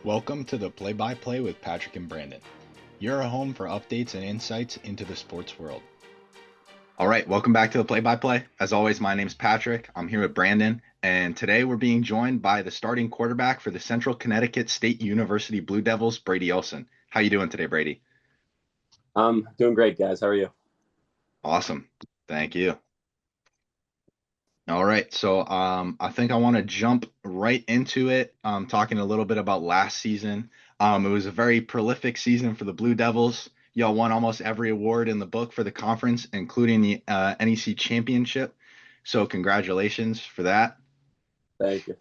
Welcome to the Play-by-Play with Patrick and Brandon. You're a home for updates and insights into the sports world. All right, welcome back to the play-by-play. As always, my name's Patrick. I'm here with Brandon, and today we're being joined by the starting quarterback for the Central Connecticut State University Blue Devils, Brady Olson. How you doing today, Brady? I'm doing great, guys. How are you? Awesome. Thank you. All right, so I think I want to jump right into it, talking a little bit about last season. It was a very prolific season for the Blue Devils. Y'all won almost every award in the book for the conference, including the NEC championship. So congratulations for that. Thank you.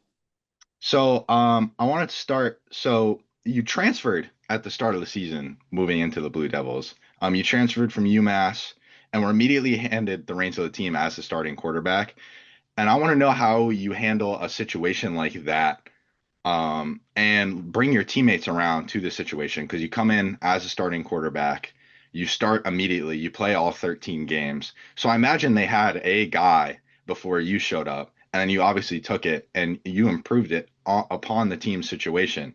So I wanted to start. So you transferred at the start of the season, moving into the Blue Devils. You transferred from UMass and were immediately handed the reins of the team as the starting quarterback. And I want to know how you handle a situation like that, and bring your teammates around to the situation because you come in as a starting quarterback, you start immediately, you play all 13 games. So I imagine they had a guy before you showed up, and then you obviously took it and you improved it upon the team situation.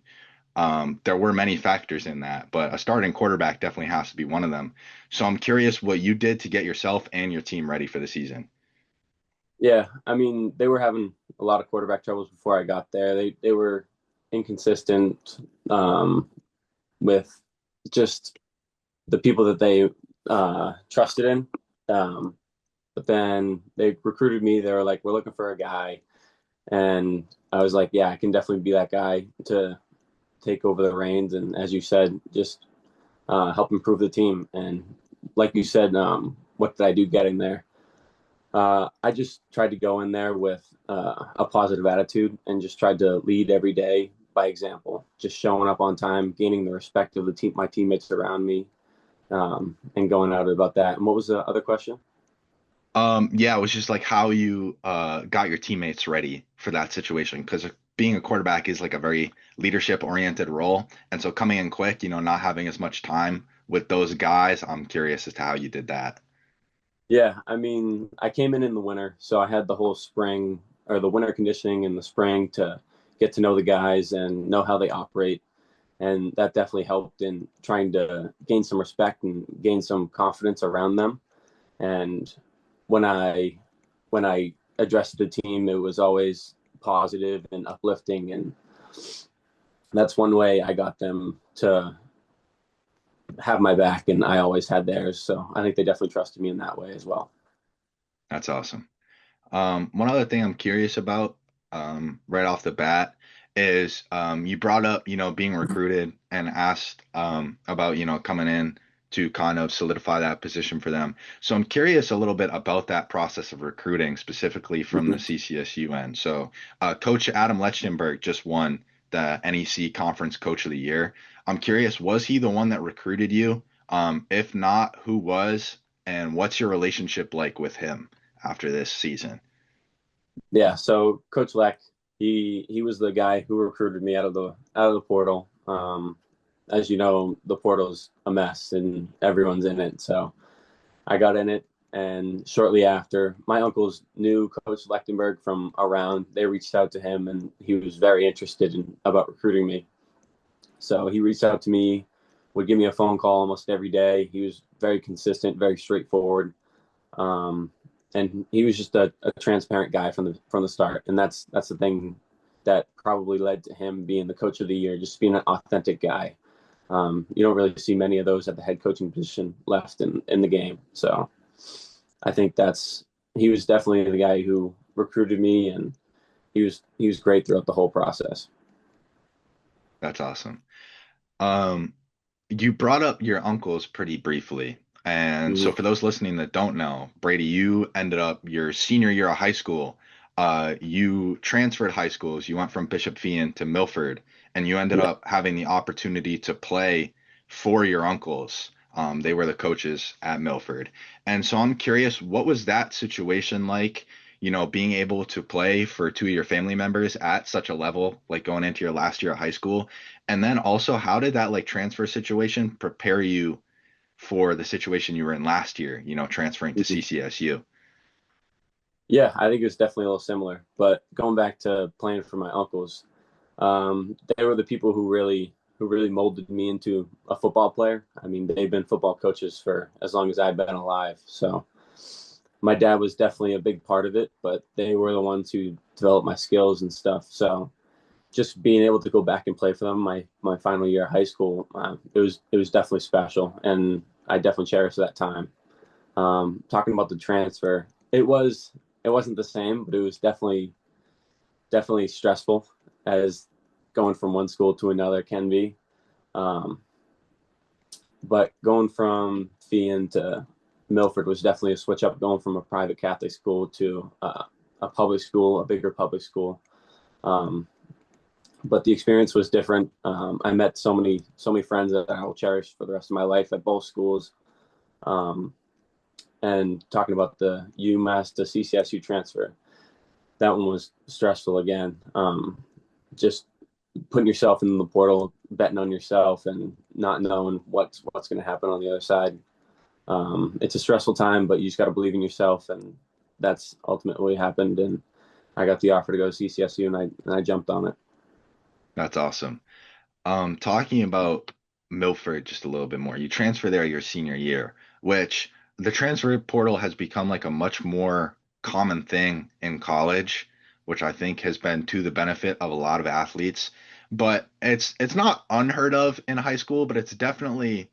There were many factors in that, but a starting quarterback definitely has to be one of them. So I'm curious what you did to get yourself and your team ready for the season. Yeah, I mean, they were having a lot of quarterback troubles before I got there. They were inconsistent with just the people that they trusted in. Um, but then they recruited me. They were like, "We're looking for a guy," and I was like, "Yeah, I can definitely be that guy to take over the reins." And as you said, just help improve the team. And like you said, what did I do getting there? I just tried to go in there with a positive attitude and just tried to lead every day by example, just showing up on time, gaining the respect of the team, my teammates around me, and going out about that. And what was the other question? Yeah, it was just like how you got your teammates ready for that situation because being a quarterback is like a very leadership oriented role. And so coming in quick, not having as much time with those guys, I'm curious as to how you did that. Yeah, I mean, I came in the winter, so I had the whole spring or the winter conditioning in the spring to get to know the guys and know how they operate. And that definitely helped in trying to gain some respect and gain some confidence around them. And when I when I addressed the team, it was always positive and uplifting, and that's one way I got them to have my back, and I always had theirs. So I think they definitely trusted me in that way as well. That's awesome. One other thing I'm curious about, right off the bat is, you brought up, being recruited and asked, about, coming in to kind of solidify that position for them. So I'm curious a little bit about that process of recruiting, specifically from the Mhm. CCSU end. So, Coach Adam Lechtenberg just won the NEC Conference Coach of the Year. I'm curious, was he the one that recruited you? If not, who was? And what's your relationship like with him after this season? Yeah, so Coach Leck, he was the guy who recruited me out of the portal. As you know, the portal's a mess and everyone's in it. So I got in it, and shortly after, my uncles knew Coach Lechtenberg from around. They reached out to him, and he was very interested in about recruiting me. So he reached out to me, would give me a phone call almost every day. He was very consistent, very straightforward, um, and he was just a transparent guy from the start. And that's the thing that probably led to him being the coach of the year, just being an authentic guy. You don't really see many of those at the head coaching position left in the game. So I think he was definitely the guy who recruited me, and he was great throughout the whole process. That's awesome. Um, you brought up your uncles pretty briefly. And so Mhm. for those listening that don't know, Brady, you ended up your senior year of high school. You transferred high schools. You went from Bishop Feion to Milford, and you ended Yeah, up having the opportunity to play for your uncles. They were the coaches at Milford. And so I'm curious, what was that situation like? Being able to play for two of your family members at such a level, like going into your last year of high school. And then also, how did that like transfer situation prepare you for the situation you were in last year, transferring to Mhm. CCSU? Yeah, I think it was definitely a little similar. But going back to playing for my uncles, They were the people who really molded me into a football player. I mean, they've been football coaches for as long as I've been alive. So my dad was definitely a big part of it, but they were the ones who developed my skills and stuff. So just being able to go back and play for them my final year of high school, it was definitely special, and I definitely cherish that time. Talking about the transfer, it wasn't the same, but it was definitely stressful, as going from one school to another can be. Um, but going from Fian to Milford was definitely a switch up, going from a private Catholic school to a public school, a bigger public school. Um, but the experience was different. I met so many friends that I will cherish for the rest of my life at both schools. Um, and talking about the UMass to CCSU transfer, that one was stressful again. Just putting yourself in the portal, betting on yourself, and not knowing what's going to happen on the other side. It's a stressful time, but you just got to believe in yourself, and that's ultimately what happened. And I got the offer to go to CCSU, and I jumped on it. That's awesome. Talking about Milford just a little bit more. You transfer there your senior year, which the transfer portal has become like a much more common thing in college, which I think has been to the benefit of a lot of athletes. But it's not unheard of in high school, but it's definitely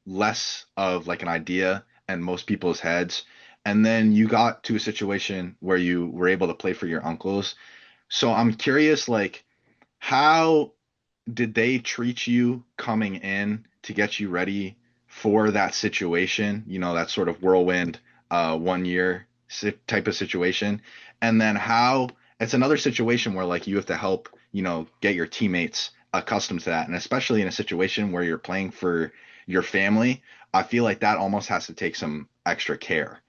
less of like an idea in most people's heads. And then you got to a situation where you were able to play for your uncles. So I'm curious, like, how did they treat you coming in to get you ready for that situation? You know, that sort of whirlwind, 1 year type of situation. And then how it's another situation where like you have to help, get your teammates accustomed to that. And especially in a situation where you're playing for your family, I feel like that almost has to take some extra care.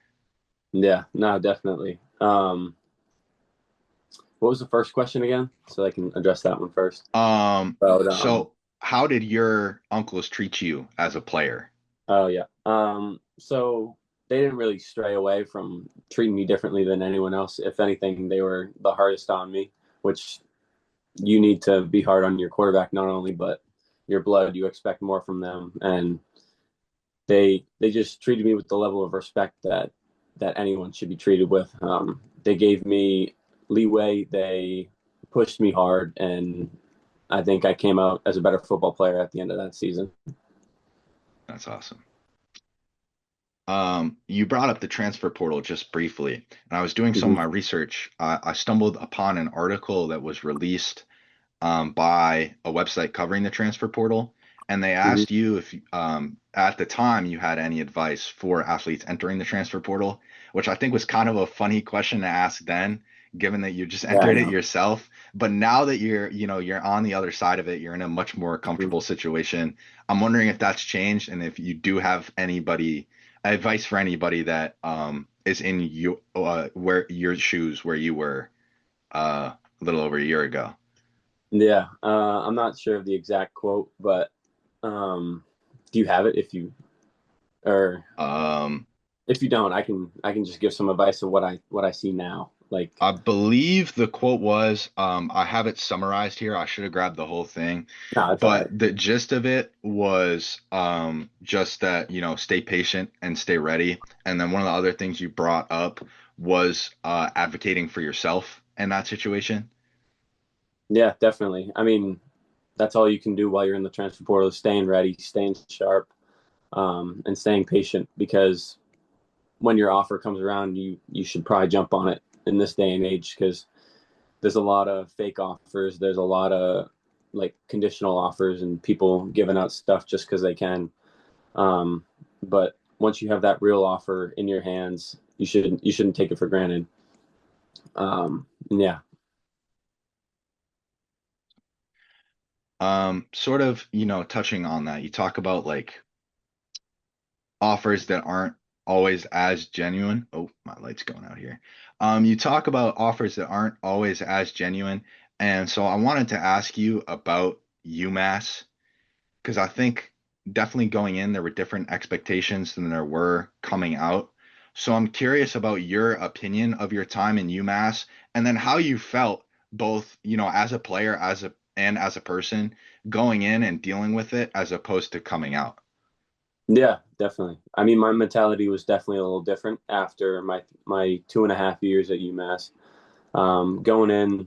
Yeah, no, definitely. What was the first question again? So I can address that one first. But So how did your uncles treat you as a player? oh yeah. So they didn't really stray away from treating me differently than anyone else. If anything, they were the hardest on me, which you need to be hard on your quarterback not only, but your blood. You expect more from them, and they just treated me with the level of respect that anyone should be treated with. They gave me leeway. They pushed me hard, and I think I came out as a better football player at the end of that season. That's awesome. You brought up the transfer portal just briefly, and I was doing some of my Mm-hmm. research. I stumbled upon an article that was released by a website covering the transfer portal, and they Mm-hmm. asked you if at the time you had any advice for athletes entering the transfer portal, which I think was kind of a funny question to ask then, given that you just Yeah, I entered it know. yourself. But now that you're on the other side of it, you're in a much more Mhm. comfortable situation. I'm wondering if that's changed, and if you do have anybody advice for anybody that is in you where your shoes where you were a little over a year ago. Yeah, I'm not sure of the exact quote, but um, do you have it? Or Um, if you don't, I can just give some advice of what I see now. Like, I believe the quote was, I have it summarized here. I should have grabbed the whole thing, no, it's all but right. the gist of it was just that, stay patient and stay ready. And then one of the other things you brought up was advocating for yourself in that situation. Yeah, definitely. I mean, that's all you can do while you're in the transfer portal is staying ready, staying sharp, and staying patient. Because when your offer comes around, you should probably jump on it in this day and age, because there's a lot of fake offers. There's a lot of like conditional offers and people giving out stuff just because they can. Um, but once you have that real offer in your hands, you shouldn't take it for granted. Yeah, Sort of, touching on that, you talk about like offers that aren't always as genuine. Oh, my light's going out here. You talk about offers that aren't always as genuine. And so I wanted to ask you about UMass, because I think definitely going in, there were different expectations than there were coming out. So I'm curious about your opinion of your time in UMass, and then how you felt both, as a player, as a person, going in and dealing with it as opposed to coming out? Yeah, definitely. I mean, my mentality was definitely a little different after my 2.5 years at UMass. Going in,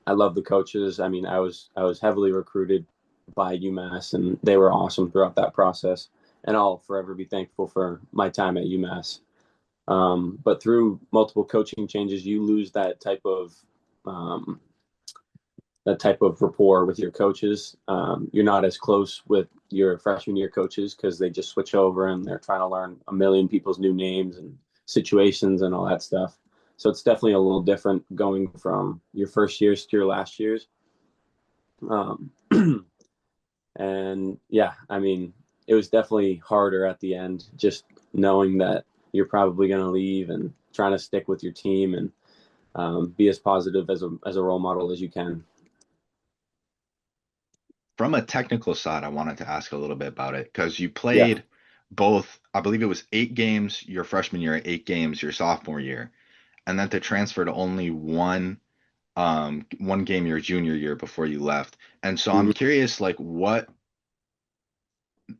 I love the coaches. I mean, I was heavily recruited by UMass, and they were awesome throughout that process. And I'll forever be thankful for my time at UMass. But through multiple coaching changes, you lose um, that type of rapport with your coaches. You're not as close with your freshman year coaches because they just switch over and they're trying to learn a million people's new names and situations and all that stuff. So it's definitely a little different going from your first years to your last years. Um, and yeah, I mean, it was definitely harder at the end, just knowing that you're probably going to leave and trying to stick with your team and be as positive as a role model as you can. From a technical side, I wanted to ask a little bit about it because you Yeah. played both, I believe it was 8 games your freshman year, 8 games your sophomore year, and then to transfer to only one game your junior year before you left. And so I'm Mhm. curious, like, what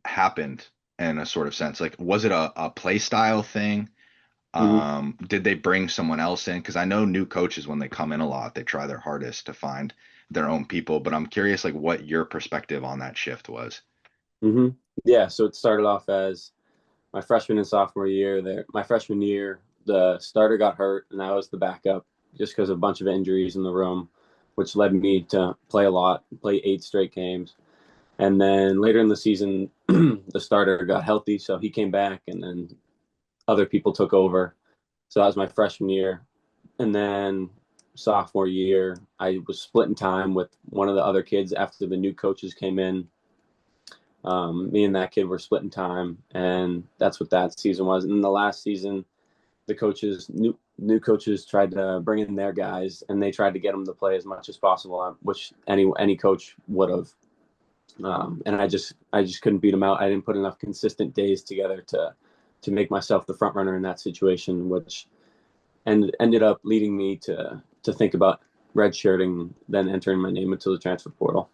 happened in a sort of sense? Like, was it a play style thing? Mhm. Did they bring someone else in? Because I know new coaches, when they come in a lot, they try their hardest to find their own people. But I'm curious, like, what your perspective on that shift was. hmm Yeah, so it started off as my freshman and sophomore year. There, my freshman year, the starter got hurt, and I was the backup just because of a bunch of injuries in the room, which led me to play a lot, play 8 straight games. And then later in the season, the starter got healthy, so he came back, and then other people took over. So that was my freshman year, and then sophomore year, I was splitting time with one of the other kids after the new coaches came in. Me and that kid were splitting time, and that's what that season was. And the last season, the coaches, new coaches, tried to bring in their guys, and they tried to get them to play as much as possible, which any coach would have. And I just couldn't beat them out. I didn't put enough consistent days together to make myself the front runner in that situation, which ended up leading me to think about redshirting, then entering my name into the transfer portal.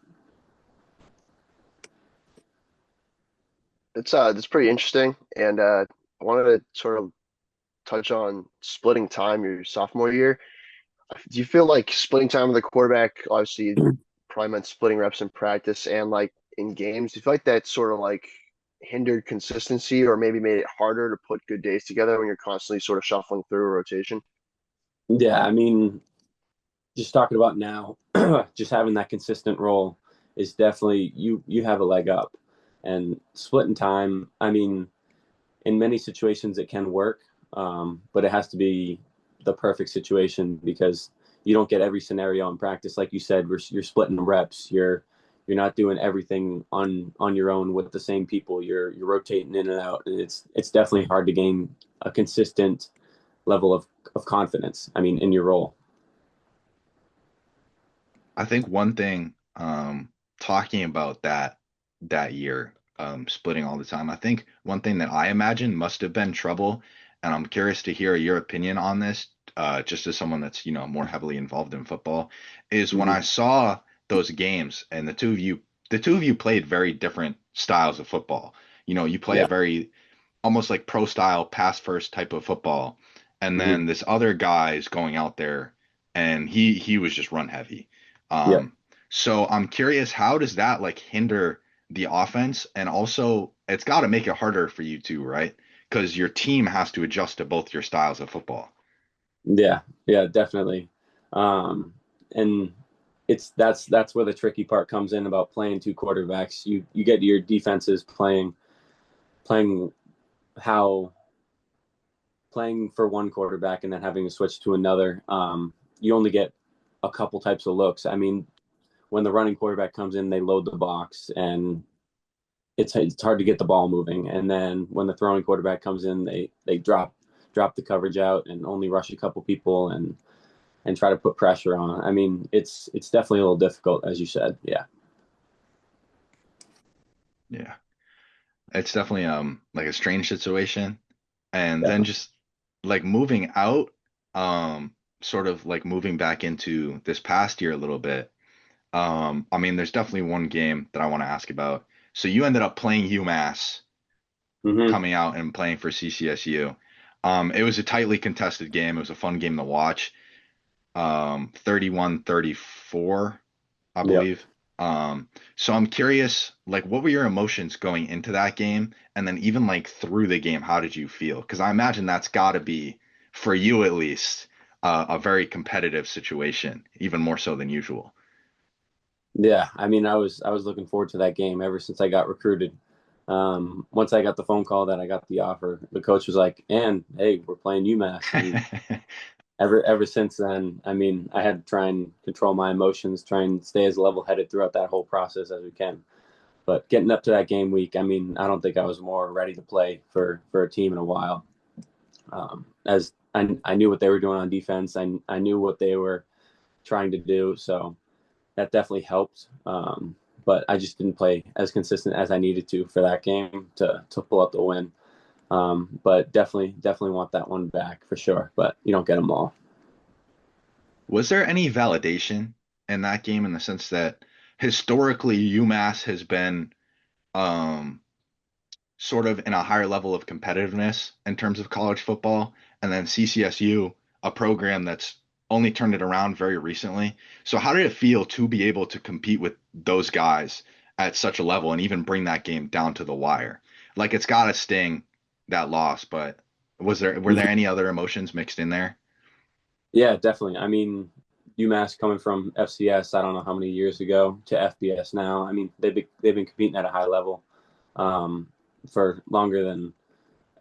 It's pretty interesting, and I wanted to sort of touch on splitting time your sophomore year. Do you feel like splitting time with the quarterback, obviously, probably meant splitting reps in practice and like in games? Do you feel like that sort of like hindered consistency or maybe made it harder to put good days together when you're constantly sort of shuffling through a rotation? Yeah, I mean, just talking about now, just having that consistent role is definitely you have a leg up. And splitting time, I mean, in many situations it can work, but it has to be the perfect situation because you don't get every scenario in practice. Like you said, you're splitting reps. You're not doing everything on your own with the same people. You're rotating in and out, and it's definitely hard to gain a consistent level of confidence. I mean, in your role. I think one thing, talking about that year, splitting all the time, I think one thing that I imagine must have been trouble, and I'm curious to hear your opinion on this, just as someone that's, more heavily involved in football, is when Mm-hmm. I saw those games and the two of you played very different styles of football. You play a Yeah. very almost like pro style pass first type of football, and Mm-hmm. then this other guy's going out there and he was just run heavy. Yeah. um so I'm curious, how does that like hinder the offense? And also it's got to make it harder for you too, right? Because your team has to adjust to both your styles of football. Yeah, yeah, definitely. And that's where the tricky part comes in about playing two quarterbacks. You get your defenses playing how playing for one quarterback and then having to switch to another. You only get a couple types of looks. I mean, when the running quarterback comes in, they load the box and it's hard to get the ball moving. And then when the throwing quarterback comes in, they drop the coverage out and only rush a couple people and try to put pressure on. I mean, it's definitely a little difficult, as you said. Yeah. Yeah, it's definitely like a strange situation. And then Definitely. just like moving out, um sort of like moving back into this past year a little bit. I mean, there's definitely one game that I want to ask about. So you ended up playing UMass, Hmm. coming out and playing for CCSU. It was a tightly contested game. It was a fun game to watch. 31-34, I Yep. believe. So I'm curious, like, what were your emotions going into that game? And then even like through the game, how did you feel? Because I imagine that's got to be, for you at least, a very competitive situation, even more so than usual. Yeah. I mean, I was looking forward to that game ever since I got recruited. Once I got the phone call that I got the offer, the coach was like, "And hey, we're playing UMass." And ever since then, I mean, I had to try and control my emotions, try and stay as level headed throughout that whole process as we can. But getting up to that game week, I mean, I don't think I was more ready to play for a team in a while. As I knew what they were doing on defense, I knew what they were trying to do, so that definitely helped. But I just didn't play as consistent as I needed to for that game to pull out the win. But definitely want that one back for sure. But you don't get them all. Was there any validation in that game in the sense that historically UMass has been um, sort of in a higher level of competitiveness in terms of college football, and then CCSU, a program that's only turned it around very recently. So how did it feel to be able to compete with those guys at such a level and even bring that game down to the wire? Like it's got to sting, that loss, but were there any other emotions mixed in there? Yeah, definitely. I mean, UMass coming from FCS, I don't know how many years ago to FBS now. I mean, they've been competing at a high level um, for longer than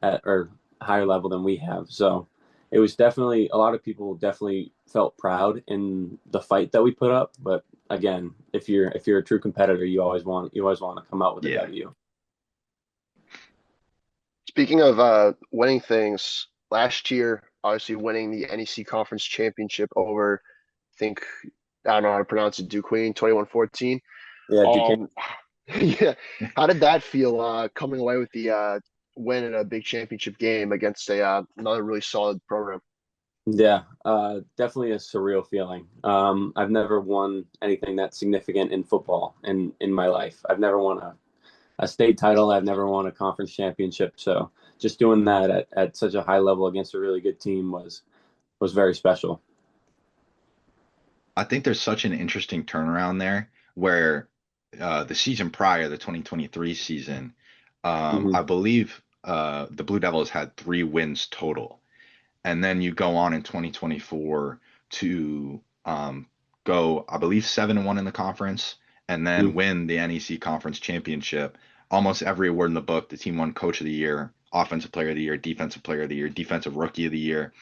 at or higher level than we have. So it was definitely a lot of people definitely felt proud in the fight that we put up. But again, if you're a true competitor, you always want to come out with a Yeah. W. Speaking of winning things, last year, obviously winning the NEC Conference Championship over, I think, I don't know how to pronounce it, Duquesne, 21-14. Yeah, Duquesne. Um, yeah, how did that feel coming away with the win in a big championship game against a another really solid program? Yeah, definitely a surreal feeling. I've never won anything that significant in football in my life. I've never won a state title. I've never won a conference championship. So just doing that at such a high level against a really good team was very special. I think there's such an interesting turnaround there where the season prior, the 2023 season, Hmm. I believe the Blue Devils had 3 wins total. And then you go on in 2024 to go, I believe, 7-1 in the conference and then win the NEC Conference Championship. Almost every award in the book, the team won Coach of the Year, Offensive Player of the Year, Defensive Player of the Year, Defensive Rookie of the Year.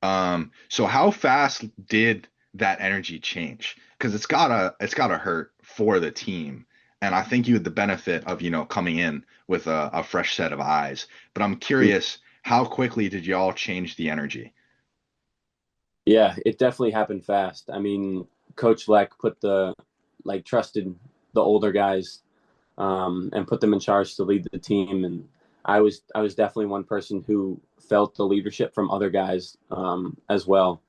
So how fast did that energy change? Because it's gotta hurt for the team. And I think you had the benefit of, coming in with a fresh set of eyes. But I'm curious, how quickly did you all change the energy? Yeah, it definitely happened fast. I mean, Coach Leck trusted the older guys and put them in charge to lead the team. And I was definitely one person who felt the leadership from other guys as well.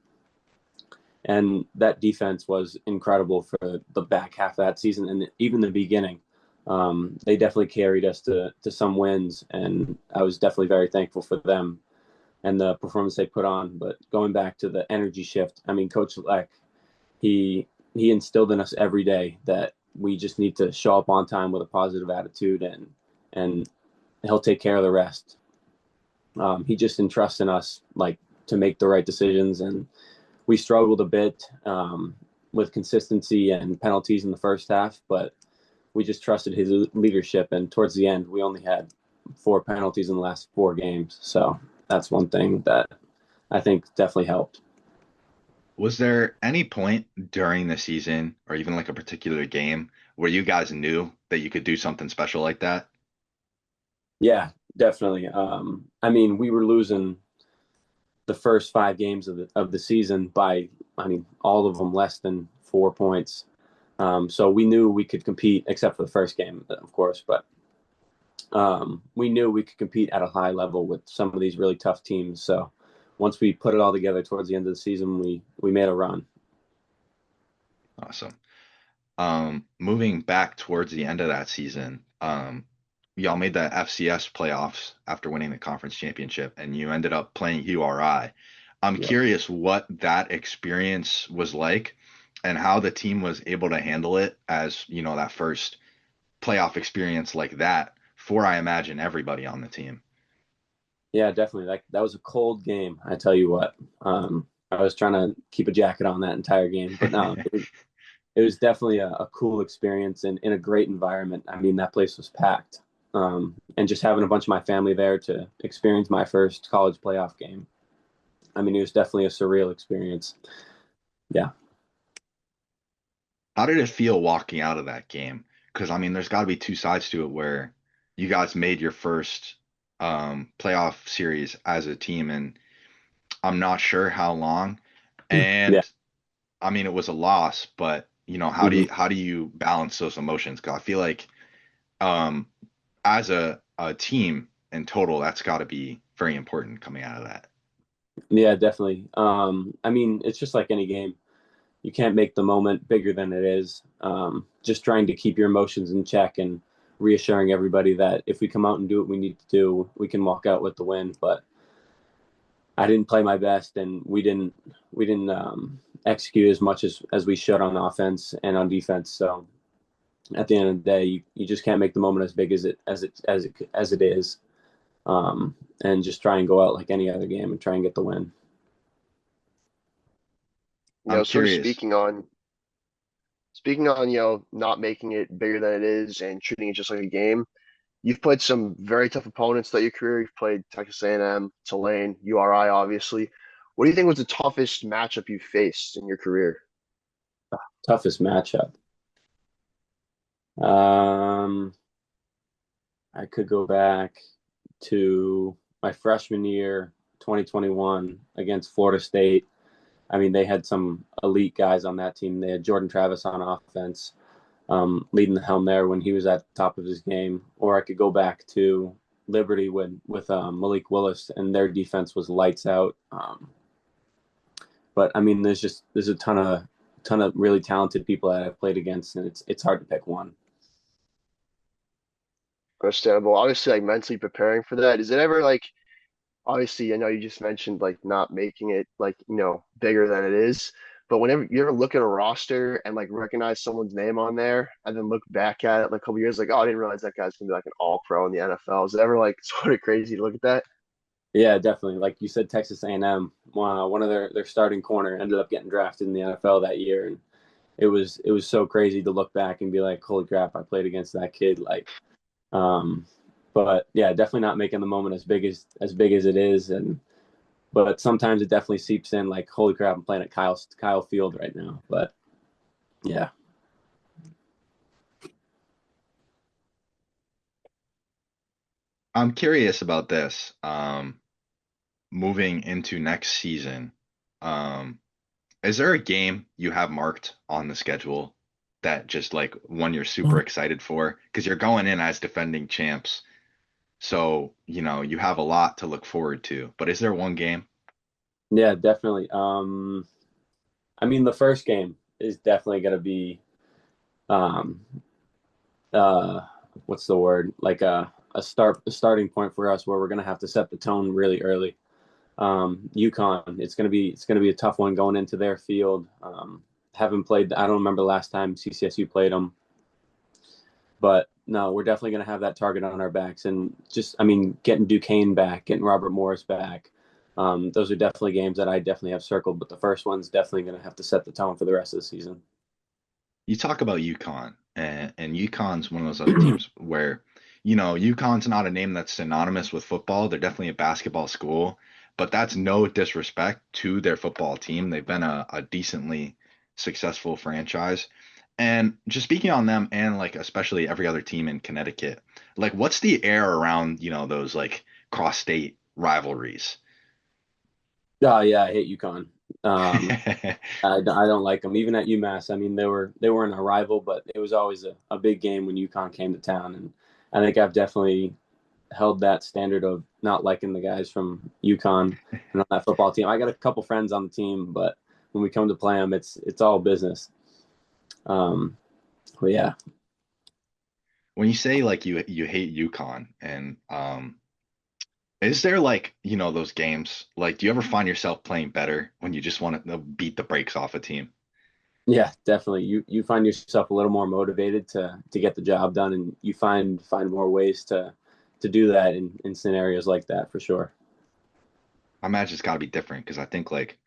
And that defense was incredible for the back half of that season and even the beginning. They definitely carried us to some wins, and I was definitely very thankful for them and the performance they put on. But going back to the energy shift, I mean, Coach Leck, he he instilled in us every day that we just need to show up on time with a positive attitude, and he'll take care of the rest. He just entrusts in us like to make the right decisions, and we struggled a bit with consistency and penalties in the first half, but we just trusted his leadership. And towards the end, we only had 4 penalties in the last 4 games, so that's one thing that I think definitely helped. Was there any point during the season or even like a particular game where you guys knew that you could do something special like that? Yeah, definitely. I mean, we were losing the first 5 games of the season by, I mean, all of them less than 4 points. So we knew we could compete, except for the first game, of course. But we knew we could compete at a high level with some of these really tough teams. So once we put it all together towards the end of the season, we made a run. Awesome. Moving back towards the end of that season, y'all made the FCS playoffs after winning the conference championship, and you ended up playing URI. I'm Yep. curious what that experience was like and how the team was able to handle it as, that first playoff experience like that for, I imagine, everybody on the team. Yeah, definitely. That was a cold game, I tell you what. I was trying to keep a jacket on that entire game, but no, it was definitely a cool experience and in a great environment. I mean, that place was packed. And just having a bunch of my family there to experience my first college playoff game. I mean, it was definitely a surreal experience. Yeah. How did it feel walking out of that game? Because I mean, there's got to be two sides to it where you guys made your first playoff series as a team, and I'm not sure how long. Yeah. And I mean, it was a loss, but how do hmm you balance those emotions? Because I feel like um, as a team in total, that's got to be very important coming out of that. Yeah, definitely. I mean, it's just like any game. You can't make the moment bigger than it is. Just trying to keep your emotions in check and reassuring everybody that if we come out and do what we need to do, we can walk out with the win. But I didn't play my best, and we didn't execute as much as we should on offense and on defense. So at the end of the day, you just can't make the moment as big as it is, and just try and go out like any other game and try and get the win. I'm Sort of curious. speaking on, not making it bigger than it is and treating it just like a game. You've played some very tough opponents throughout your career. You've played Texas A&M, Tulane, URI, obviously. What do you think was the toughest matchup you faced in your career? Toughest matchup. Um, I could go back to my freshman year, 2021, against Florida State. I mean, they had some elite guys on that team. They had Jordan Travis on offense, leading the helm there when he was at the top of his game. Or I could go back to Liberty with Malik Willis, and their defense was lights out. But I mean, there's a ton of really talented people that I've played against, and it's hard to pick one. Understandable. Obviously, like mentally preparing for that. Is it ever like, obviously, I know you just mentioned like not making it like, bigger than it is, but whenever you ever look at a roster and like recognize someone's name on there and then look back at it like a couple years, like, oh, I didn't realize that guy's gonna be like an all pro in the NFL. Is it ever like sort of crazy to look at that? Yeah, definitely. Like you said, Texas A&M, one of their starting corner ended up getting drafted in the NFL that year, and it was so crazy to look back and be like, holy crap, I played against that kid. Um, but yeah, definitely not making the moment as big as it is, and but sometimes it definitely seeps in like, holy crap, I'm playing at Kyle Field right now. But yeah, I'm curious about this. Moving into next season, um, is there a game you have marked on the schedule that just like one you're super excited for? Because you're going in as defending champs, so you have a lot to look forward to. But is there one game? yeah, definitely. I mean, the first game is definitely going to be um, uh, what's the word? Like a starting point for us where we're going to have to set the tone really early. UConn, it's gonna be a tough one going into their field. Haven't played. I don't remember the last time CCSU played them, but no, we're definitely gonna have that target on our backs. And just, I mean, getting Duquesne back, getting Robert Morris back. Those are definitely games that I definitely have circled. But the first one's definitely gonna have to set the tone for the rest of the season. You talk about UConn, and UConn's one of those other teams where, UConn's not a name that's synonymous with football. They're definitely a basketball school, but that's no disrespect to their football team. They've been a decently successful franchise. And just speaking on them and like especially every other team in Connecticut, like what's the air around, those like cross-state rivalries? Oh yeah, I hate UConn. I don't like them. Even at UMass, I mean, they weren't a rival, but it was always a big game when UConn came to town. And I think I've definitely held that standard of not liking the guys from UConn and on that football team. I got a couple friends on the team, but when we come to play them, it's all business. Um, but yeah, When you say like you hate UConn and is there like, those games, like do you ever find yourself playing better when you just want to beat the brakes off a team? yeah, definitely. You find yourself a little more motivated to get the job done, and you find more ways to do that in scenarios like that for sure. I imagine it's got to be different because I think like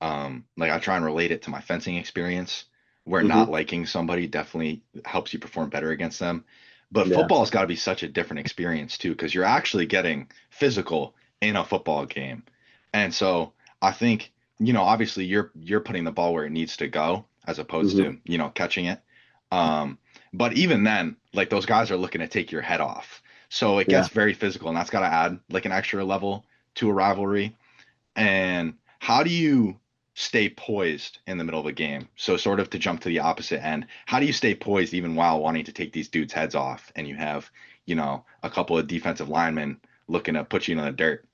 I try and relate it to my fencing experience where not Hmm. liking somebody definitely helps you perform better against them. But Yeah. football's got to be such a different experience too because you're actually getting physical in a football game. And so I think, obviously you're putting the ball where it needs to go as opposed Hmm. to, catching it. Um, but even then, like those guys are looking to take your head off. So it Yeah. gets very physical and that's got to add like an extra level to a rivalry. And how do you stay poised in the middle of a game? So sort of to jump to the opposite end, how do you stay poised even while wanting to take these dudes' heads off and you have, a couple of defensive linemen looking to put you in the dirt?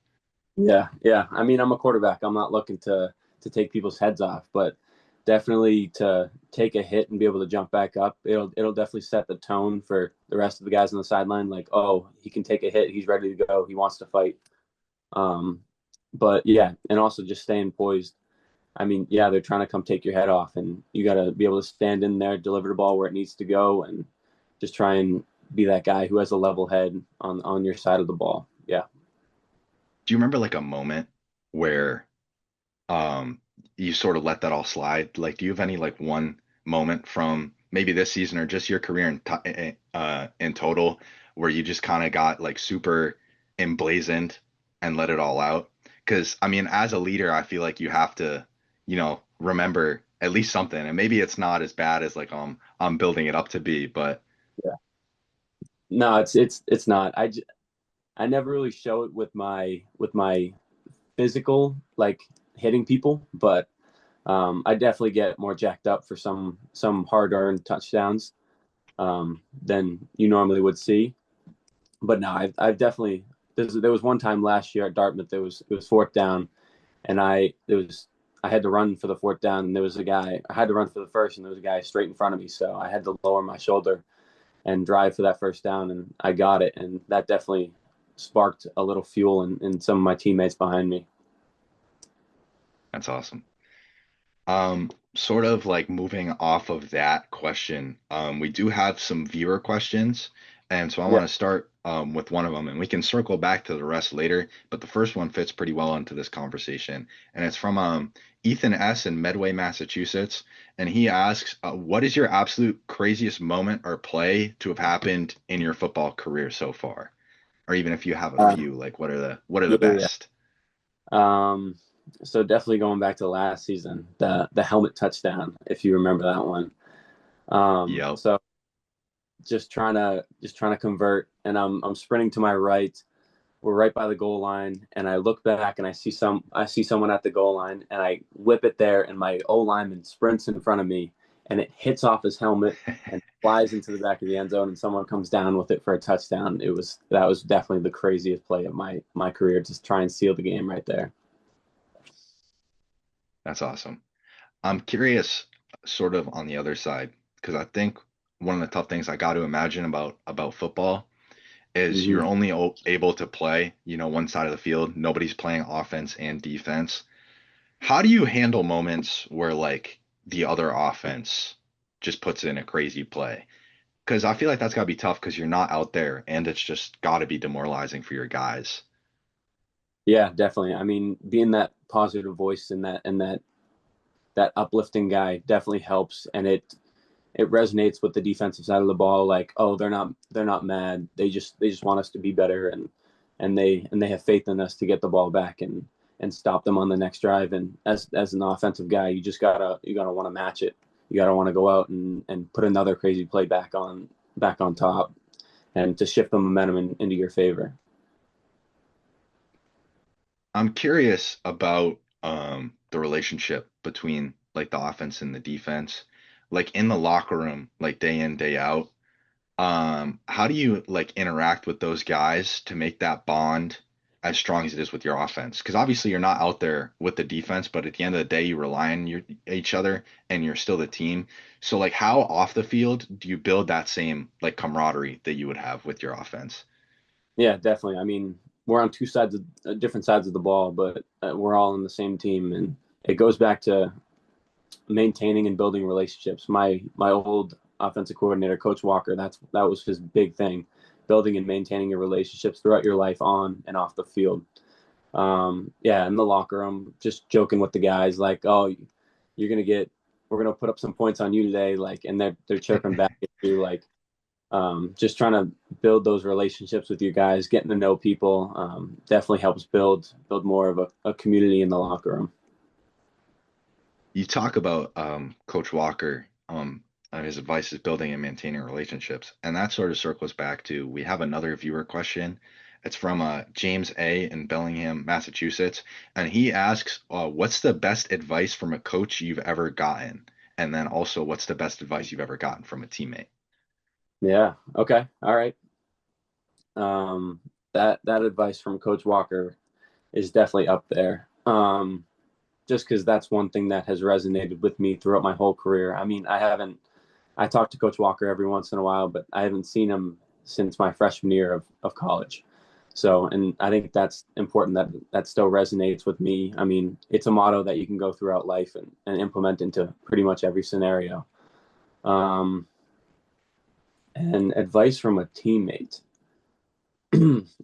Yeah, yeah. I mean, I'm a quarterback. I'm not looking to take people's heads off, but definitely to take a hit and be able to jump back up. It'll definitely set the tone for the rest of the guys on the sideline. Like, oh, he can take a hit. He's ready to go. He wants to fight. Um, but yeah, and also just staying poised. I mean, yeah, they're trying to come take your head off, and you got to be able to stand in there, deliver the ball where it needs to go, and just try and be that guy who has a level head on your side of the ball. Yeah. Do you remember like a moment where um you sort of let that all slide? Like, do you have any like one moment from maybe this season or just your career in total where you just kind of got like super emblazoned and let it all out? Because I mean, as a leader, I feel like you have to, remember at least something, and maybe it's not as bad as like I'm building it up to be, but Yeah. No, it's not. I never really show it with my physical like hitting people, but I definitely get more jacked up for some hard earned touchdowns than you normally would see. But no, I've definitely there was one time last year at Dartmouth. It was fourth down, and I had to run for the fourth down, and there was a guy. I had to run for the first, and there was a guy straight in front of me, so I had to lower my shoulder and drive for that first down, and I got it, and that definitely sparked a little fuel in some of my teammates behind me. that's awesome. Sort of like moving off of that question, we do have some viewer questions, and so I Yeah. want to start with one of them, and we can circle back to the rest later. But the first one fits pretty well into this conversation, and it's from Ethan S. in Medway, Massachusetts, and he asks, "What is your absolute craziest moment or play to have happened in your football career so far, or even if you have a Uh, few, like what are the yeah, yeah. best?" Um, so definitely going back to last season, the helmet touchdown, if you remember that one. Yep. So just trying to convert, and I'm sprinting to my right. We're right by the goal line, and I look back and I see someone at the goal line, and I whip it there, and my O lineman sprints in front of me, and it hits off his helmet and flies into the back of the end zone, and someone comes down with it for a touchdown. That was definitely the craziest play of my career to try and seal the game right there. That's awesome. I'm curious, sort of on the other side, because I think one of the tough things I got to imagine about football is Hmm. you're only able to play, one side of the field. Nobody's playing offense and defense. How do you handle moments where like the other offense just puts in a crazy play? Because I feel like that's got to be tough because you're not out there, and it's just got to be demoralizing for your guys. Yeah, definitely. I mean, being that positive voice and that uplifting guy definitely helps, and it resonates with the defensive side of the ball. Like, oh, they're not mad. They just want us to be better, and they have faith in us to get the ball back and stop them on the next drive. And as an offensive guy, you gotta want to match it. You gotta want to go out and put another crazy play back on top, and to shift the momentum into your favor. I'm curious about the relationship between like the offense and the defense. Like in the locker room, like day in, day out. How do you like interact with those guys to make that bond as strong as it is with your offense? Because obviously you're not out there with the defense, but at the end of the day, you rely on each other and you're still the team. So like how off the field do you build that same like camaraderie that you would have with your offense? Yeah, definitely. I mean, we're on two sides of different sides of the ball, but we're all in the same team, and it goes back to maintaining and building relationships. My old offensive coordinator, Coach Walker, that was his big thing, building and maintaining your relationships throughout your life on and off the field. Yeah, in the locker room, just joking with the guys, like, oh, we're gonna put up some points on you today, like, and they're chirping back at you, like, just trying to build those relationships with you guys, getting to know people, definitely helps build more of a community in the locker room. You talk about Coach Walker, his advice is building and maintaining relationships, and that sort of circles back to we have another viewer question. It's from James A. in Bellingham, Massachusetts, and he asks, "What's the best advice from a coach you've ever gotten?" And then also, what's the best advice you've ever gotten from a teammate? Yeah. Okay. All right. That advice from Coach Walker is definitely up there. Just because that's one thing that has resonated with me throughout my whole career. I mean, I talk to Coach Walker every once in a while, but I haven't seen him since my freshman year of college. So, and I think that's important that still resonates with me. I mean, it's a motto that you can go throughout life and implement into pretty much every scenario. Um, and advice from a teammate.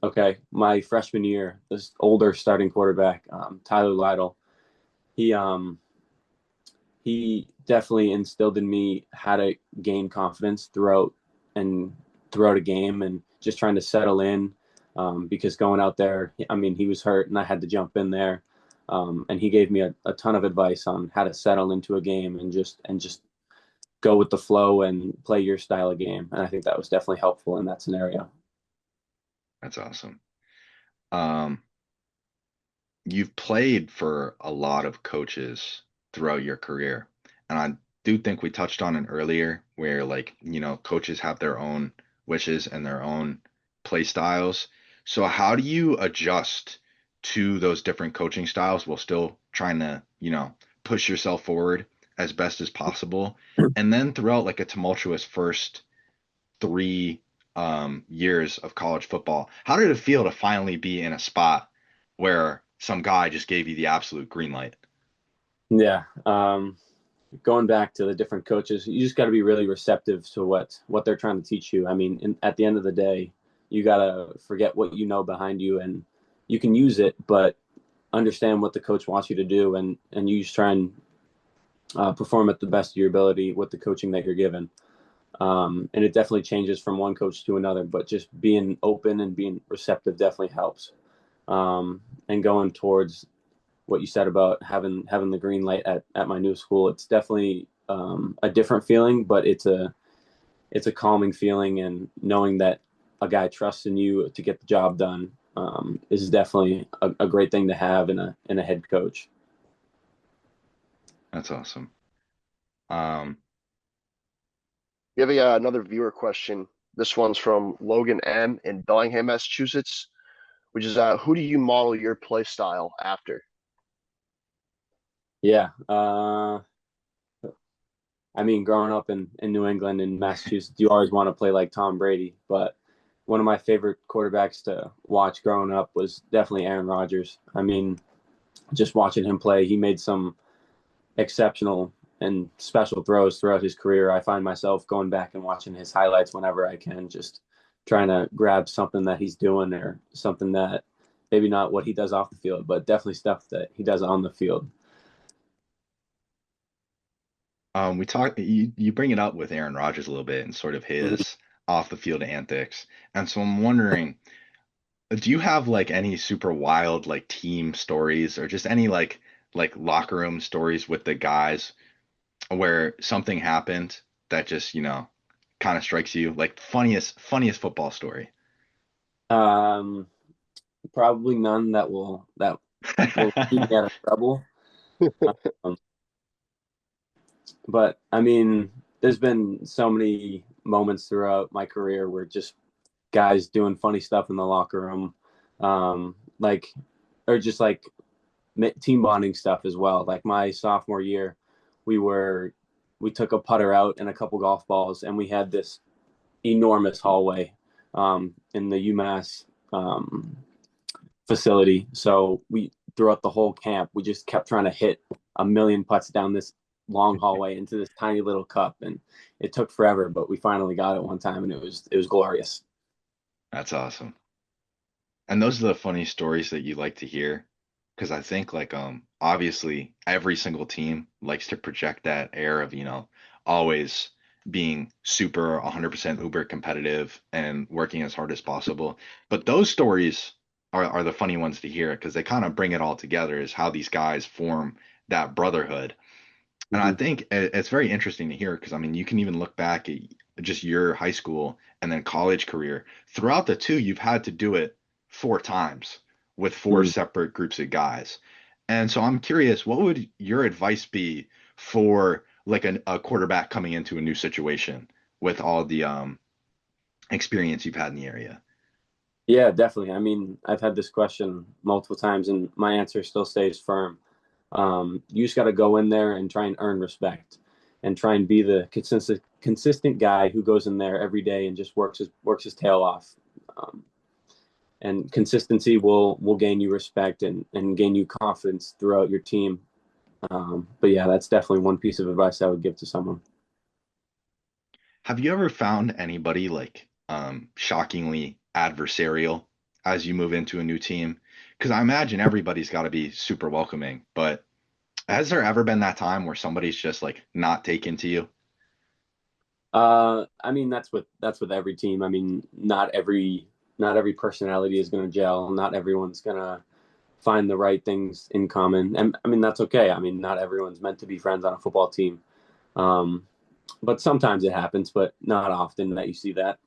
Okay, my freshman year, this older starting quarterback, Tyler Lytle, he he definitely instilled in me how to gain confidence and throughout a game and just trying to settle in, because going out there, I mean, he was hurt and I had to jump in there, and he gave me a ton of advice on how to settle into a game and just go with the flow and play your style of game, and I think that was definitely helpful in that scenario. That's awesome. Um, you've played for a lot of coaches throughout your career. And I do think we touched on it earlier where like, coaches have their own wishes and their own play styles. So how do you adjust to those different coaching styles while still trying to, push yourself forward as best as possible? And then throughout like a tumultuous first 3 years of college football, how did it feel to finally be in a spot where some guy just gave you the absolute green light? Yeah. Going back to the different coaches, you just got to be really receptive to what they're trying to teach you. I mean, at the end of the day, you got to forget what you know behind you, and you can use it, but understand what the coach wants you to do, and you just try and perform at the best of your ability with the coaching that you're given. And it definitely changes from one coach to another, but just being open and being receptive definitely helps. And going towards what you said about having the green light at my new school, it's definitely a different feeling, but it's a calming feeling, and knowing that a guy trusts in you to get the job done, is definitely a great thing to have in a head coach. That's awesome. Um, We have another viewer question. This one's from Logan M. in Bellingham, Massachusetts, which is who do you model your play style after? Yeah. I mean, growing up in New England and Massachusetts, you always want to play like Tom Brady. But one of my favorite quarterbacks to watch growing up was definitely Aaron Rodgers. I mean, just watching him play, he made some exceptional and special throws throughout his career. I find myself going back and watching his highlights whenever I can, just trying to grab something that he's doing or something that maybe not what he does off the field, but definitely stuff that he does on the field. we talk you bring it up with Aaron Rodgers a little bit and sort of Mhm. his off the field antics. And so I'm wondering, do you have like any super wild like team stories or just any like locker room stories with the guys where something happened that just, kind of strikes you like funniest football story? Um, Probably none that will keep me out of trouble. Um, but I mean, there's been so many moments throughout my career were just guys doing funny stuff in the locker room, like or just like team bonding stuff as well. Like my sophomore year, we were we took a putter out and a couple golf balls, and we had this enormous hallway in the UMass facility. So we throughout the whole camp, we just kept trying to hit a million putts down this long hallway into this tiny little cup, and it took forever, but we finally got it one time, and it was glorious. That's awesome. And those are the funny stories that you like to hear, because I think like obviously every single team likes to project that air of, always being super 100% uber competitive and working as hard as possible. But those stories are the funny ones to hear because they kind of bring it all together is how these guys form that brotherhood. And I Mm-hmm. think it's very interesting to hear because I mean you can even look back at just your high school and then college career. Throughout the two, you've had to do it four times with four Mm-hmm. separate groups of guys. And so I'm curious, what would your advice be for like a quarterback coming into a new situation with all the experience you've had in the area? Yeah, definitely. I mean, I've had this question multiple times, and my answer still stays firm. You just got to go in there and try and earn respect, and try and be the consistent guy who goes in there every day and just works his tail off. Um, and consistency will gain you respect and gain you confidence throughout your team. But yeah, that's definitely one piece of advice I would give to someone. Have you ever found anybody like shockingly adversarial as you move into a new team? Because I imagine everybody's got to be super welcoming, but has there ever been that time where somebody's just like not taken to you? I mean, that's with every team. I mean, not every personality is going to gel. Not everyone's going to find the right things in common, and I mean that's okay. I mean, not everyone's meant to be friends on a football team, um, but sometimes it happens, but not often that you see that.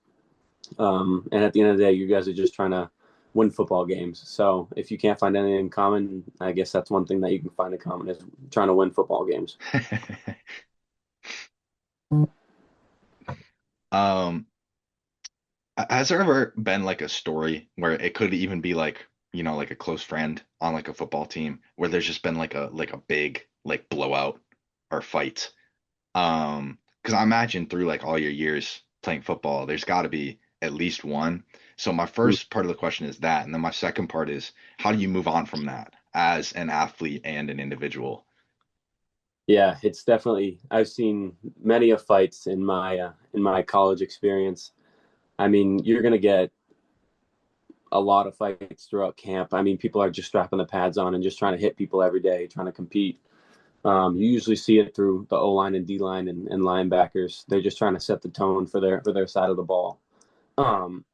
And at the end of the day, you guys are just trying to win football games. So if you can't find anything in common, I guess that's one thing that you can find in common is trying to win football games. Um, has there ever been like a story where it could even be like, like a close friend on like a football team where there's just been like a big like blowout or fight? Because I imagine through like all your years playing football, there's got to be at least one. So my first part of the question is that, and then my second part is how do you move on from that as an athlete and an individual? Yeah, it's definitely. I've seen many of fights in my college experience. I mean, you're gonna get a lot of fights throughout camp. I mean, people are just strapping the pads on and just trying to hit people every day, trying to compete. You usually see it through the O line and D line and linebackers. They're just trying to set the tone for their side of the ball. Um,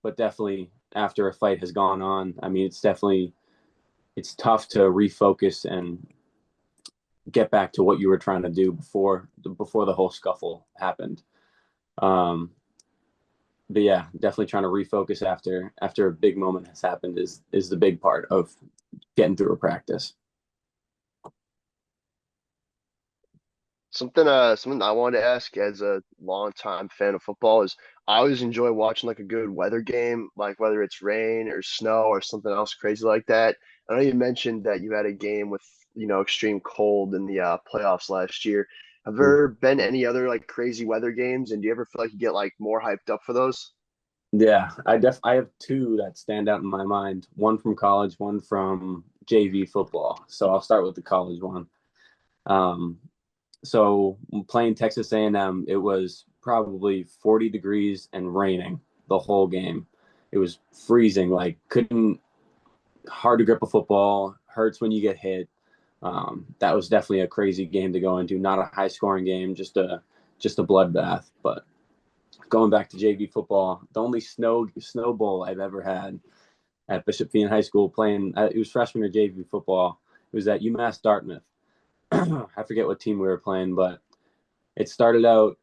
but definitely after a fight has gone on, I mean, it's tough to refocus and get back to what you were trying to do before the whole scuffle happened. Um, but yeah, definitely trying to refocus after a big moment has happened is the big part of getting through a practice. Something I wanted to ask as a longtime fan of football is I always enjoy watching like a good weather game, like whether it's rain or snow or something else crazy like that. I know you mentioned that you had a game with, extreme cold in the playoffs last year. Have there been any other like crazy weather games, and do you ever feel like you get like more hyped up for those? Yeah, I have two that stand out in my mind. One from college, one from JV football. So I'll start with the college one. Um, so playing Texas A&M, it was probably 40 degrees and raining the whole game. It was freezing, like couldn't hard to grip a football, hurts when you get hit. That was definitely a crazy game to go into. Not a high scoring game, just a bloodbath. But going back to JV football, the only snow bowl I've ever had at Bishop Feion High School playing. It was freshman or JV football. It was at UMass Dartmouth. I forget what team we were playing, but it started out.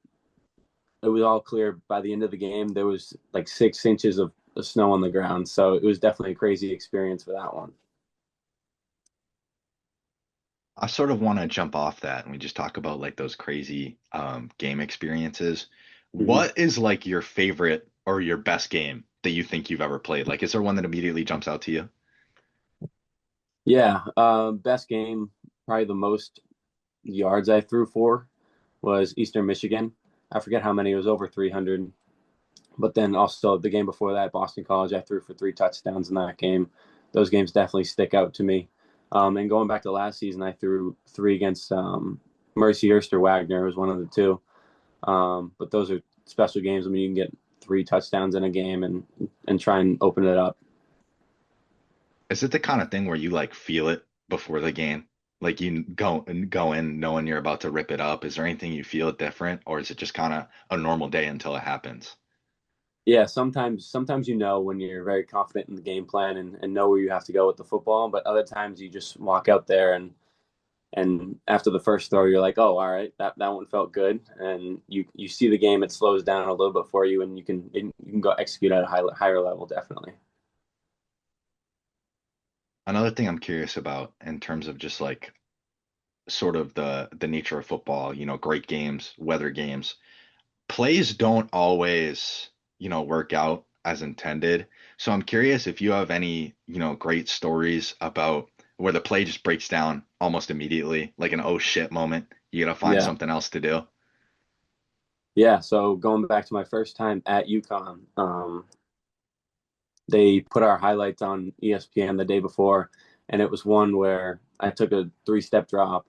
It was all clear. By the end of the game, there was like 6 inches of snow on the ground. So it was definitely a crazy experience for that one. I sort of want to jump off that and we just talk about like those crazy game experiences. Hmm. What is like your favorite or your best game that you think you've ever played? Like, is there one that immediately jumps out to you? Yeah, best game, probably the most yards I threw for was Eastern Michigan. I forget how many, it was over 300. But then also the game before that, Boston College, I threw for 3 touchdowns in that game. Those games definitely stick out to me. And going back to last season, I threw three against Mercyhurst or Wagner. It was one of the two. But those are special games. I mean, you can get 3 touchdowns in a game and try and open it up. Is it the kind of thing where you like feel it before the game? Like you go in knowing you're about to rip it up. Is there anything you feel different, or is it just kind of a normal day until it happens? Yeah, sometimes you know when you're very confident in the game plan and know where you have to go with the football, but other times you just walk out there and after the first throw you're like, oh, all right, that one felt good, and you see the game, it slows down a little bit for you, and you can go execute at a higher level, definitely. Another thing I'm curious about in terms of just like sort of the nature of football, great games, weather games. Plays don't always, work out as intended. So I'm curious if you have any, great stories about where the play just breaks down almost immediately, like an oh shit moment. You gotta find Yeah, something else to do. yeah. So going back to my first time at UConn, they put our highlights on ESPN the day before, and it was one where I took a 3-step drop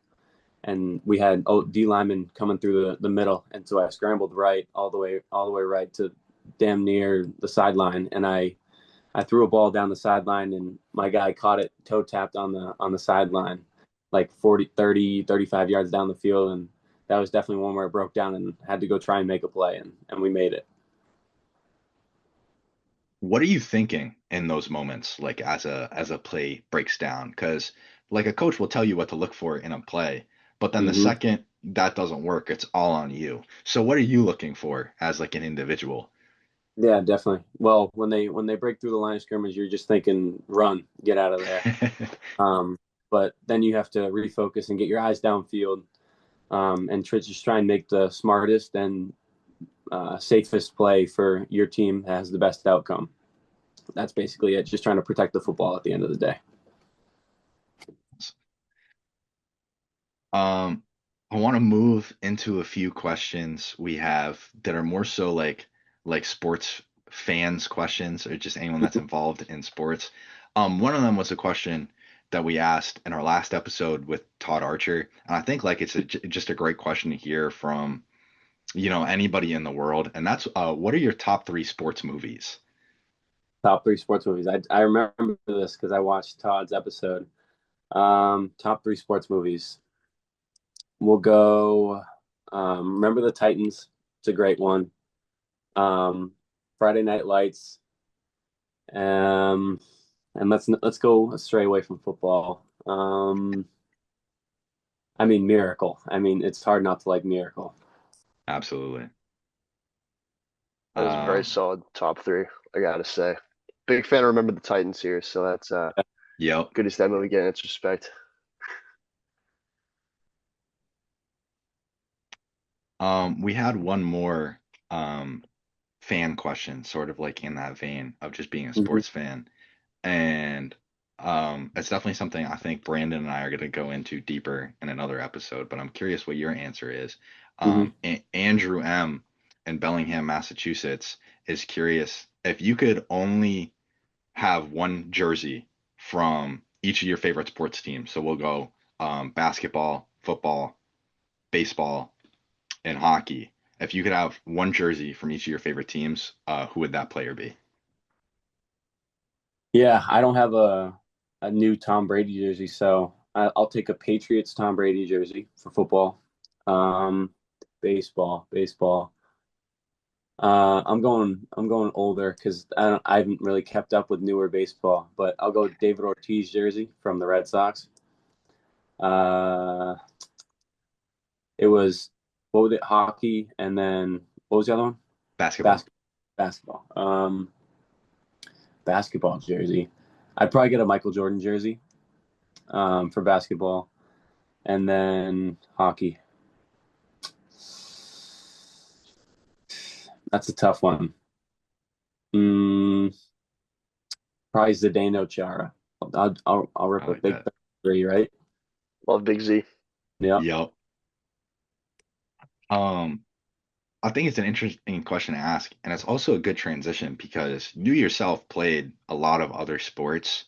and we had D linemen coming through the middle, and so I scrambled right all the way right to damn near the sideline, and I threw a ball down the sideline, and my guy caught it toe tapped on the sideline, like 40, 30, 35 yards down the field, and that was definitely one where it broke down and had to go try and make a play, and we made it. What are you thinking in those moments, like as a play breaks down? Because like a coach will tell you what to look for in a play, but then the Hmm. second that doesn't work, it's all on you. So what are you looking for as like an individual? Yeah, definitely. Well, when they break through the line of scrimmage, you're just thinking, run, get out of there. Um, but then you have to refocus and get your eyes downfield, and just try and make the smartest and safest play for your team that has the best outcome. That's basically it. Just trying to protect the football at the end of the day. Um, I want to move into a few questions we have that are more so like sports fans questions or just anyone that's involved in sports. One of them was a question that we asked in our last episode with Todd Archer, and I think like it's just a great question to hear from, anybody in the world, and that's what are your top three sports movies? Top three sports movies. I remember this because I watched Todd's episode. Top three sports movies. We'll go. Remember the Titans. It's a great one. Friday Night Lights. Um, and let's go stray away from football. I mean Miracle. I mean it's hard not to like Miracle. Absolutely. That is a very Um, solid top three, I gotta say. Big fan of Remember the Titans here, so that's yep. good to see that movie getting its respect. We had one more um fan question, sort of like in that vein of just being a Hmm. sports fan. And it's definitely something I think Brandon and I are going to go into deeper in another episode, but I'm curious what your answer is. Hmm. Andrew M. in Bellingham, Massachusetts is curious if you could only have one jersey from each of your favorite sports teams. So we'll go basketball, football, baseball, and hockey. If you could have one jersey from each of your favorite teams, who would that player be? Yeah, I don't have a new Tom Brady jersey, so I'll take a Patriots Tom Brady jersey for football. Um, baseball. I'm going older because I haven't really kept up with newer baseball, but I'll go David Ortiz jersey from the Red Sox. Uh, it was what was it? Hockey, and then what was the other one? Basketball. Basketball. Basketball. Basketball jersey. I'd probably get a Michael Jordan jersey for basketball, and then hockey. That's a tough one. Mm, Probably Zdeno Chara. I'll rip I a like big that. three, right? Love Big Z. Yeah. Yep. Um, I think it's an interesting question to ask, and it's also a good transition because you yourself played a lot of other sports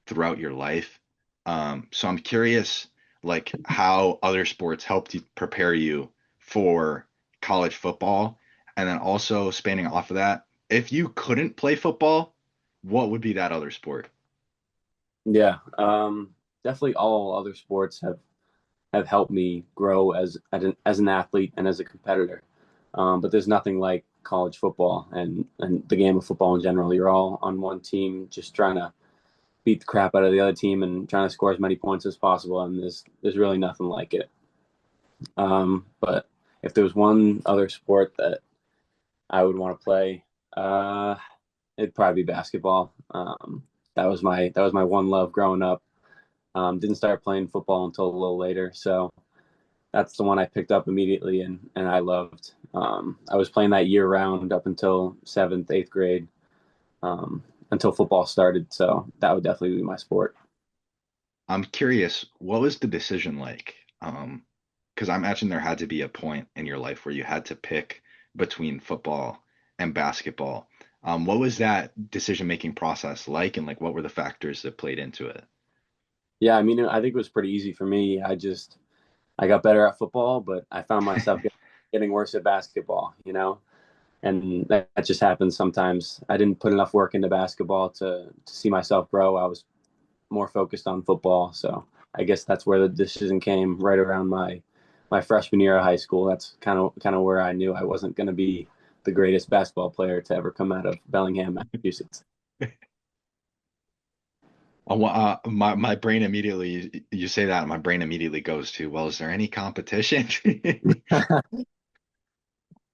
throughout your life. So I'm curious, like how other sports helped you prepare you for college football, and then also spanning off of that, if you couldn't play football, what would be that other sport? Yeah. Definitely all other sports have helped me grow as an athlete and as a competitor. But there's nothing like college football and the game of football in general. You're all on one team, just trying to beat the crap out of the other team and trying to score as many points as possible. And there's really nothing like it. But if there was one other sport that I would want to play, uh, it'd probably be basketball. That was my one love growing up. Didn't start playing football until a little later, so that's the one I picked up immediately and I loved. I was playing that year round up until seventh, eighth grade, until football started. So that would definitely be my sport. I'm curious, what was the decision like? Because I imagine there had to be a point in your life where you had to pick between football and basketball. What was that decision-making process like, and like what were the factors that played into it? Yeah, I mean, I think it was pretty easy for me. I got better at football, but I found myself getting worse at basketball, and that just happens sometimes. I didn't put enough work into basketball to see myself grow. I was more focused on football. So I guess that's where the decision came right around my freshman year of high school. That's kind of where I knew I wasn't going to be the greatest basketball player to ever come out of Bellingham, Massachusetts. My brain immediately, you say that, my brain immediately goes to, well, is there any competition?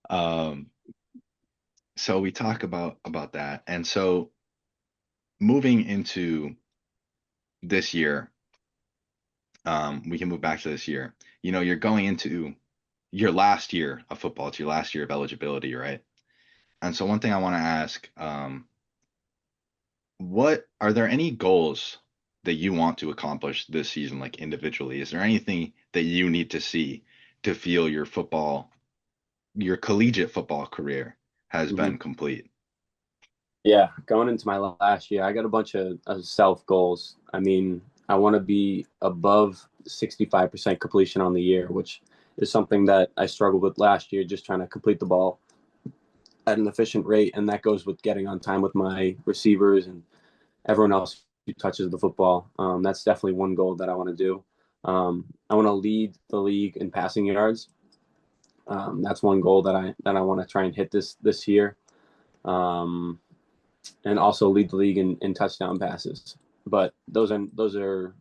Um, so we talk about that, and so moving into this year, we can move back to this year. You're going into your last year of football. It's your last year of eligibility, right? And so one thing I want to ask, what are there any goals that you want to accomplish this season, like individually? Is there anything that you need to see to feel your collegiate football career has Mhm. been complete? Yeah, going into my last year, I got a bunch of self goals. I mean, I want to be above 65% completion on the year, which is something that I struggled with last year, just trying to complete the ball at an efficient rate. And that goes with getting on time with my receivers and everyone else who touches the football. That's definitely one goal that I want to do. I want to lead the league in passing yards. That's one goal that I want to try and hit this year. Um, and also lead the league in touchdown passes. But those are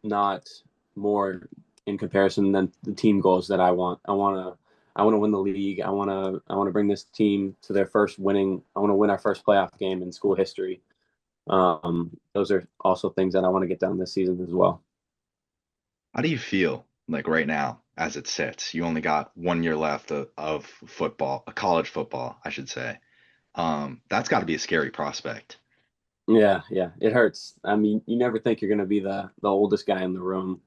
not more in comparison than the team goals that I want. I want to win the league. I want to bring this team to their first winning. I want to win our first playoff game in school history. Those are also things that I want to get done this season as well. How do you feel like right now as it sits? You only got 1 year left of football, college football, I should say. That's got to be a scary prospect. Yeah, yeah, it hurts. I mean, you never think you're going to be the oldest guy in the room.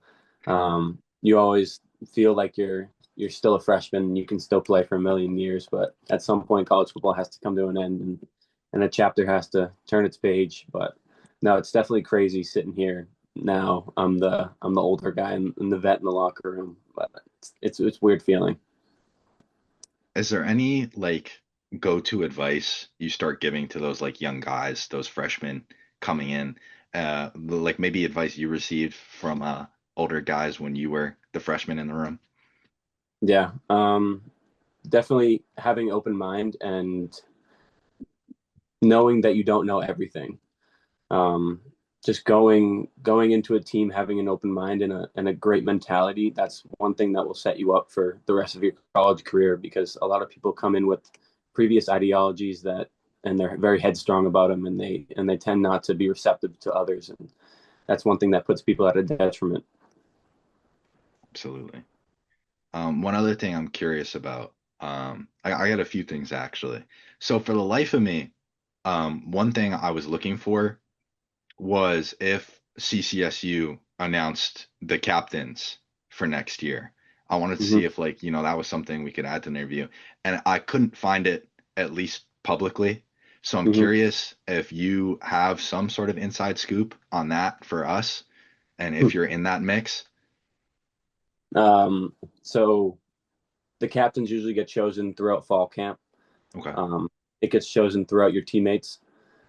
You always feel like you're still a freshman and you can still play for a million years, but at some point, college football has to come to an end and a chapter has to turn its page. But no, it's definitely crazy sitting here now. I'm the older guy and the vet in the locker room, but it's weird feeling. Is there any like go-to advice you start giving to those like young guys, those freshmen coming in? Like maybe advice you received from older guys when you were the freshman in the room? Yeah, definitely having open mind and knowing that you don't know everything. Um, just going into a team having an open mind and a great mentality. That's one thing that will set you up for the rest of your college career because a lot of people come in with previous ideologies that and they're very headstrong about them and they tend not to be receptive to others and that's one thing that puts people at a detriment. Absolutely. One other thing I'm curious about. I got a few things actually. So for the life of me, one thing I was looking for was if CCSU announced the captains for next year. I wanted to Hmm. see if like, that was something we could add to the interview. And I couldn't find it at least publicly. So I'm Hmm. curious if you have some sort of inside scoop on that for us and if you're in that mix. Um, so the captains usually get chosen throughout fall camp. Okay. Um, it gets chosen throughout your teammates.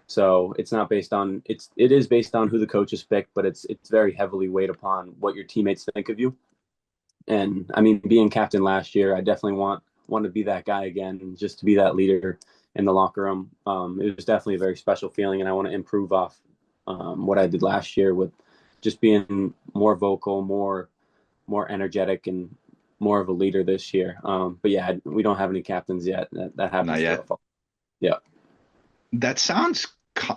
So it's not based on it is based on who the coaches pick, but it's very heavily weighed upon what your teammates think of you. And I mean, being captain last year, I definitely want to be that guy again, and just to be that leader in the locker room. It was definitely a very special feeling, and I want to improve off what I did last year with just being more vocal, more energetic, and more of a leader this year. But yeah, we don't have any captains yet. That Not happens yet. throughout fall. Yeah. That sounds,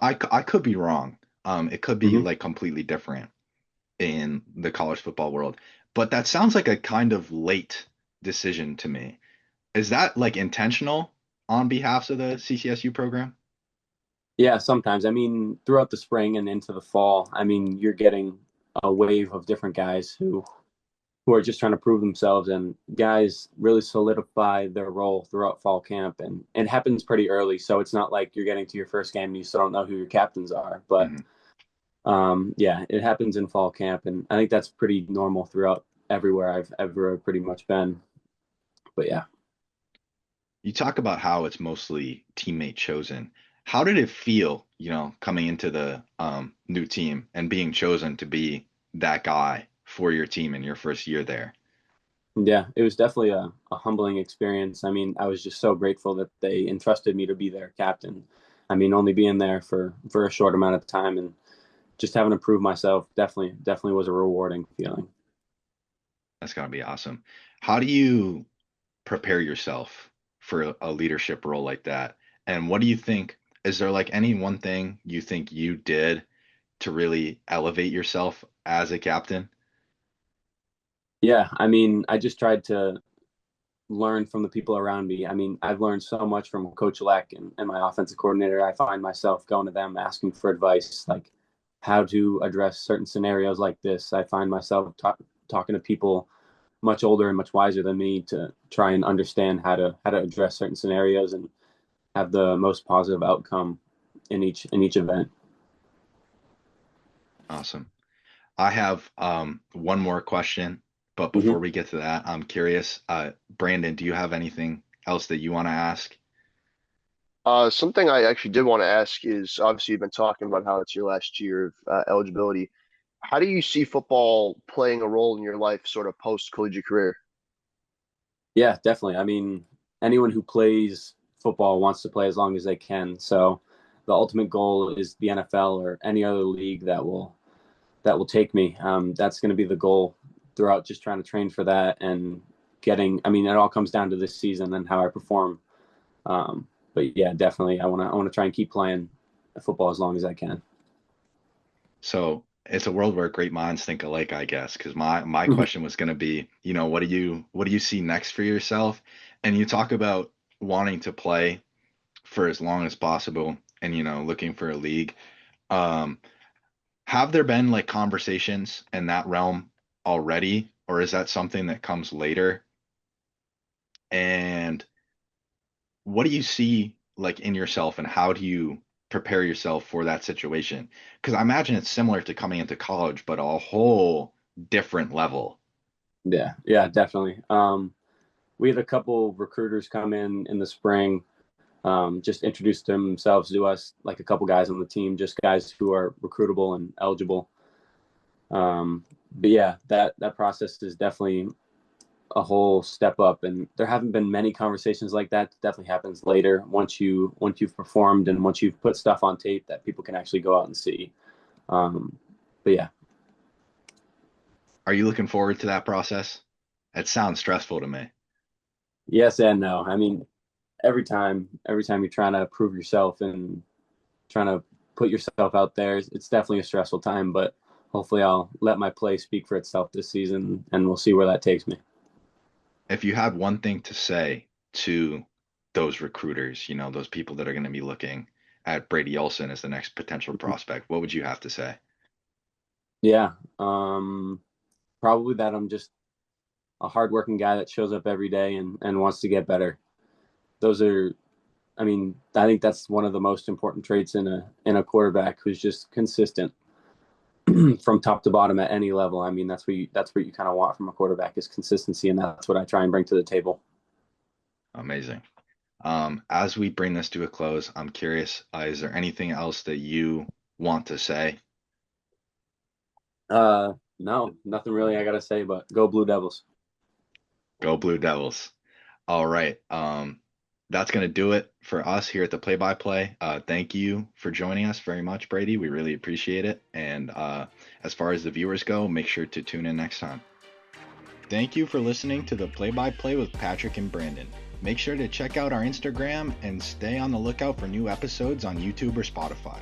I could be wrong. It could be Hmm. like completely different in the college football world, but that sounds like a kind of late decision to me. Is that like intentional on behalf of the CCSU program? Yeah, sometimes. I mean, throughout the spring and into the fall, I mean, you're getting a wave of different guys who are just trying to prove themselves, and guys really solidify their role throughout fall camp, and it happens pretty early. So it's not like you're getting to your first game and you still don't know who your captains are. But Mhm. yeah, it happens in fall camp, and I think that's pretty normal throughout everywhere I've ever pretty much been. But yeah. You talk about how it's mostly teammate chosen. How did it feel, coming into the new team and being chosen to be that guy for your team in your first year there? Yeah, it was definitely a humbling experience. I mean, I was just so grateful that they entrusted me to be their captain. I mean, only being there for a short amount of time and just having to prove myself definitely was a rewarding feeling. That's gotta be awesome. How do you prepare yourself for a leadership role like that? And what do you think? Is there like any one thing you think you did to really elevate yourself as a captain? Yeah, I mean, I just tried to learn from the people around me. I mean, I've learned so much from Coach Leck and my offensive coordinator. I find myself going to them asking for advice, like how to address certain scenarios like this. I find myself talking to people much older and much wiser than me to try and understand how to address certain scenarios and have the most positive outcome in each event. Awesome. I have one more question, but Hmm. before we get to that, I'm curious, Brandon, do you have anything else that you want to ask? Something I actually did want to ask is obviously you've been talking about how it's your last year of eligibility. How do you see football playing a role in your life, sort of post collegiate career? Yeah, definitely. I mean, anyone who plays football wants to play as long as they can. So the ultimate goal is the NFL or any other league that will take me. That's going to be the goal throughout. Just trying to train for that and getting. I mean, it all comes down to this season and how I perform. But yeah, definitely, I want to try and keep playing football as long as I can. So it's a world where great minds think alike, I guess, because my question was going to be, what do you see next for yourself? And you talk about wanting to play for as long as possible and looking for a league. Um, have there been like conversations in that realm already, or is that something that comes later? And what do you see like in yourself and how do you prepare yourself for that situation? Because I imagine it's similar to coming into college, but a whole different level. Yeah, yeah, definitely. We had a couple recruiters come in the spring, just introduce themselves to us, like a couple guys on the team, just guys who are recruitable and eligible. But yeah, that process is definitely a whole step up, and there haven't been many conversations like that. It definitely happens later once you've performed and once you've put stuff on tape that people can actually go out and see. Um, but yeah, Are you looking forward to that process? It sounds stressful to me. yes and no. I mean, every time you're trying to prove yourself and trying to put yourself out there, it's definitely a stressful time. But hopefully, I'll let my play speak for itself this season, and we'll see where that takes me. If you had one thing to say to those recruiters, those people that are going to be looking at Brady Olson as the next potential prospect? What would you have to say? Yeah, probably that I'm just a hardworking guy that shows up every day and wants to get better. Those are, I mean, I think that's one of the most important traits in a quarterback who's just consistent from top to bottom at any level. I mean, that's what you kind of want from a quarterback is consistency, and that's what I try and bring to the table. Amazing. As we bring this to a close, I'm curious, is there anything else that you want to say? No, nothing really I got to say, but go Blue Devils. Go Blue Devils. All right. That's going to do it for us here at the Play by Play. Thank you for joining us very much, Brady. We really appreciate it. And as far as the viewers go, make sure to tune in next time. Thank you for listening to the Play by Play with Patrick and Brandon. Make sure to check out our Instagram and stay on the lookout for new episodes on YouTube or Spotify.